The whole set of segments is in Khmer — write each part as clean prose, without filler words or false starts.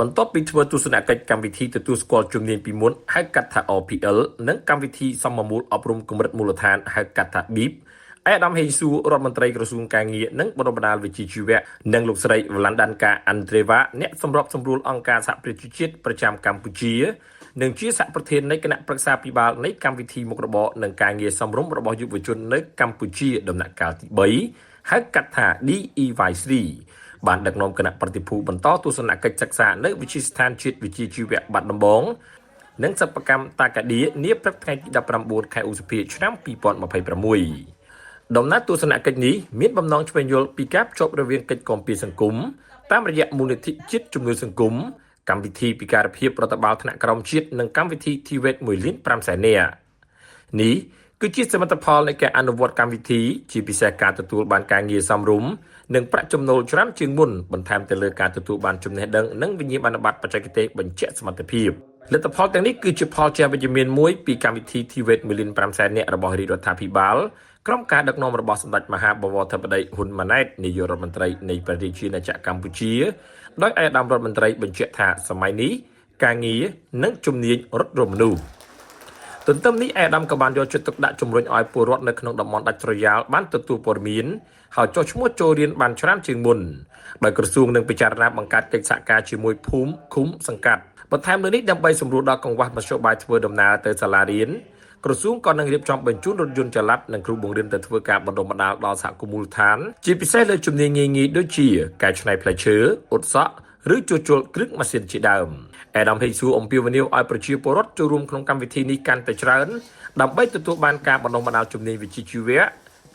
បន្ទាប់ពីធ្វើទស្សនកិច្ចកម្មវិធីទទួលស្គាល់ជំនាញពីមុនហៅកាត់ថា OPL និងកម្មវិធីសមមូលអប់រំកម្រិតមូលដ្ឋានហៅកាត់ថា BIP អាដាមហេងស៊ូរដ្ឋមន្ត្រីក្រសួងការងារនិងបណ្ដុះបណ្ដាលវិជ្ជាជីវៈនិងលោកស្រីវឡាន់ដានកាអាន់ដ្រេវ៉ាអ្នកសម្របសម្រួលអង្គការសហប្រជាជាតិប្រចាំកម្ពុជានិងជាសហប្រធាននៃគណៈប្រឹក្សាភិបាលនៃកម្មវិធីមុខរបរនិងការងារសមរម្យរបស់យុវជននៅកម្ពុជាដំណាក់កាលទី3ហៅកាត់ថា DEYC បានដឹកនាំគណៈប្រតិភូបន្តទស្សនកិច្ចសិក្សានៅវិទ្យាស្ថានជាតិវិជ្ជាជីវៈបាត់ដំបងនិងសិប្បកម្មតាកាឌៀនាព្រឹកថ្ងៃទី19ខែឧសភាឆ្នាំ2026ដំណើរទស្សនកិច្ចនេះមានបំណងឆ្វេងយល់ពីការភ្ជាប់រវាងកិច្ចគាំពារសង្គមតាមរយៈមូលនិធិជាតិជំនួយសង្គមកម្មវិធីពិការភាពរដ្ឋបាលថ្នាក់ក្រោមជាតិនិងកម្មវិធី TVET 1.5 លាននាក់នេះគឺជាសមិទ្ធផលនៃការអនុវត្តកម្មវិធីជាពិសេសការទទួលបានការងារសមរម្យនិងប្រាក់ចំណូលច្រើនជាងមុនបន្ថែមទៅលើការទទួលបានចំណេះដឹងនិងវិញ្ញាបនបត្របច្ចេកទេសបញ្ជាក់សមត្ថភាពលទ្ធផលទាំងនេះគឺជាផលជាវិជ្ជមានមួយពីកម្មវិធី TVET 1.5 លាននាក់របស់រាជរដ្ឋាភិបាលក្រុមការដឹកនាំរបស់សម្ដេចមហាបវរធិបតីហ៊ុនម៉ាណែតនាយករដ្ឋមន្ត្រីនៃព្រះរាជាណាចក្រកម្ពុជាដោយឯកឧត្តមរដ្ឋមន្ត្រីបញ្ជាក់ថាសម័យនេះការងារនិងជំនាញរត់រមនុស្សទន្ទឹមនេះឯកឧត្តមក៏បានយកចិត្តទុកដាក់ជំរុញឲ្យពលរដ្ឋនៅក្នុងតំបន់ដាច់ស្រយាលបានទទួលព័ត៌មានហើយចុះឈ្មោះចូលរៀនបានច្រើនជាងមុនដោយក្រសួងនឹងពិចារណាបង្កើតកិច្ចសហការជាមួយភូមិឃុំសង្កាត់បន្ថែមលើនេះដើម្បីសម្រួលដល់កង្វះមធ្យោបាយធ្វើដំណើរទៅសាលារៀនក្រសួងក៏នឹងរៀបចំបញ្ជូនរថយន្តចល័តនិងគ្រូបង្រៀនទៅធ្វើការបណ្ដុះបណ្ដាលដល់សហគមន៍មូលដ្ឋានជាពិសេសលើជំនាញងាយៗដូចជាកែច្នៃផ្លែឈើអ៊ុតសក់ឬជួសជុលគ្រឿងម៉ាស៊ីនជាដើមអាដាមហេងស៊ូអំពាវនាវឲ្យប្រជាពលរដ្ឋចូលរួមក្នុងកម្មវិធីនេះកាន់តែច្រើនដើម្បីទទួលបានការបណ្ដុះបណ្ដាលជំនាញវិជ្ជាជីវៈ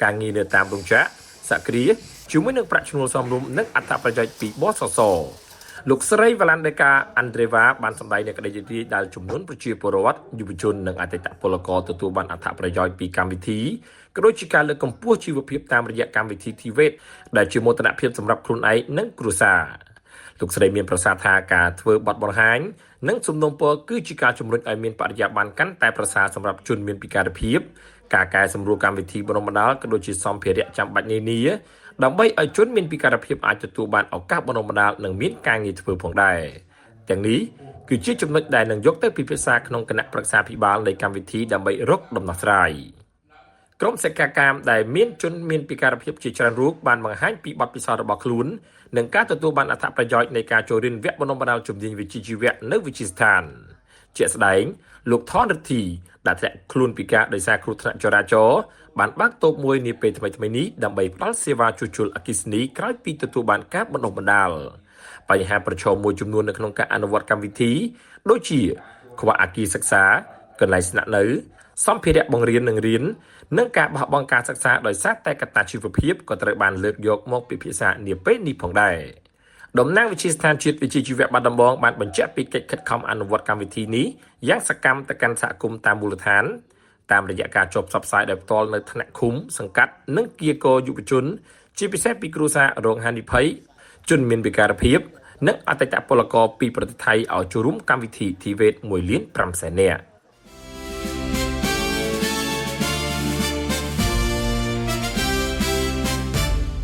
ការងារនៅតាមរោងចក្រសហគ្រាសជាមួយនឹងប្រាក់ឈ្នួលសមរម្យនិងអត្ថប្រយោជន៍ពីបសសលោកស្រីវឡាន់ដេកាអាន់ដ្រេវ៉ាបានសម្ដែងនៅក្តីរីករាយដែលចំនួនប្រជាពលរដ្ឋយុវជននិងអតីតពលករទទួលបានអត្ថប្រយោជន៍ពីកម្មវិធីក៏ដូចជាការលើកកម្ពស់ជីវភាពតាមរយៈកម្មវិធី TVET ដែលជាមោទនភាពសម្រាប់ខ្លួនឯងនិងគ្រួសារលោកស្រីមានប្រសាសន៍ថាការធ្វើបទបង្ហាញនិងសំណូមពរគឺជាការជំរុញឲ្យមានបរិយាបន្នកាន់តែប្រសើរសម្រាប់ជនមានពិការភាពការកែសម្រួលកម្មវិធីបណ្ដុះបណ្ដាលក៏ដូចជាសម្ភារៈចាំបាច់នានាដើម្បីឲ្យជនមានពិការភាពអាចទទួលបានឱកាសបណ្ដុះបណ្ដាលនិងមានការងារធ្វើផងដែរទាំងនេះគឺជាចំណុចដែលនឹងយកទៅពិភាក្សាក្នុងគណៈប្រឹក្សាភិបាលនៃកម្មវិធីដើម្បីរកដំណោះស្រាយក្រុមសិក្ខាកាមដែលមានជនមានពិការភាពជាច្រើនរូបបានបង្ហាញពីបទពិសោធន៍របស់ខ្លួននិងការទទួលបានអត្ថប្រយោជន៍នៃការចូលរៀនវគ្គបណ្ដុះបណ្ដាលជំនាញវិជ្ជាជីវៈនៅវិទ្យាស្ថានជាក់ស្ដែងលោកថនរិទ្ធីដែលធ្លាក់ខ្លួនពិការដោយសារគ្រោះថ្នាក់ចរាចរណ៍បានបើកតូបមួយនាពេលថ្មីៗនេះដើម្បីផ្ដល់សេវាជួសជុលអគ្គិសនីក្រោយពីទទួលបានការបណ្ដុះបណ្ដាលបញ្ហាប្រឈមមួយចំនួននៅក្នុងការអនុវត្តកម្មវិធីដូចជាខ្វះអគារសិក្សាកន្លែងស្នាក់នៅសម្ភារៈបង្រៀននិងរៀននិងការបោះបង់ការសិក្សាដោយសារតែកត្តាជីវភាពក៏ត្រូវបានលើកយកមកពិភាក្សានាពេលនេះផងដែរតំណាងវិទ្យាស្ថានជាតិវិជ្ជាជីវៈបាត់ដំបងបានបញ្ជាក់ពីកិច្ចខិតខំអនុវត្តកម្មវិធីនេះយ៉ាងសកម្មទៅកាន់សហគមន៍តាមមូលដ្ឋានតាមរយៈការចុះផ្សព្វផ្សាយដោយផ្ទាល់នៅថ្នាក់ឃុំសង្កាត់និងគៀកយុវជនជាពិសេសពីគ្រួសាររងហានិភ័យជនមានពិការភាពនិងអតីតពលករពីប្រទេសថៃឲ្យចូលរួមកម្មវិធី TVET 1.5 លាននាក់